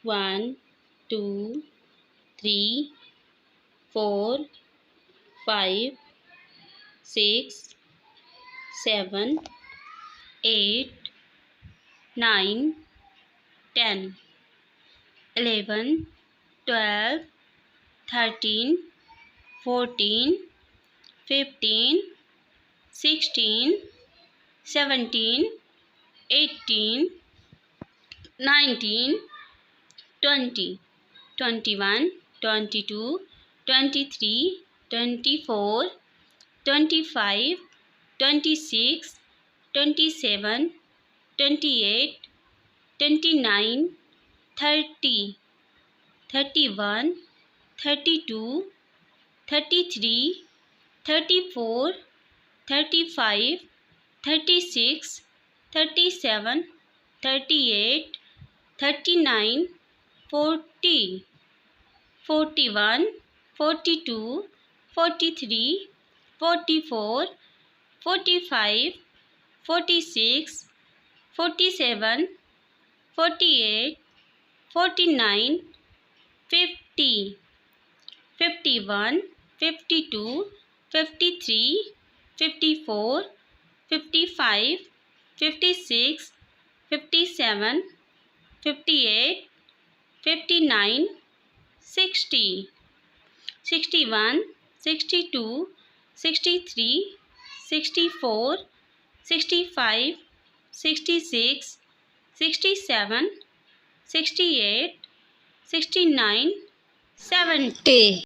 1, 2, 3, 4, 5, 6, 7, 8, 9, 10, 11, 12, 13, 14, 15, 16, 17, 18, 19, 20, 21, 22, 23, 24, 25, 26, 27, 28, 29, 30, 31, 32, 33, 34, 35, 36, 37, 38, 39, 40, 41, 42, 43, 44, 45, 46, 47, 48, 49, 50, 51, 52, 53, 54, 55, 56, 57, 58, 59, 60, 61, 62, 63, 64, 65, 66, 67, 68, 69, 70.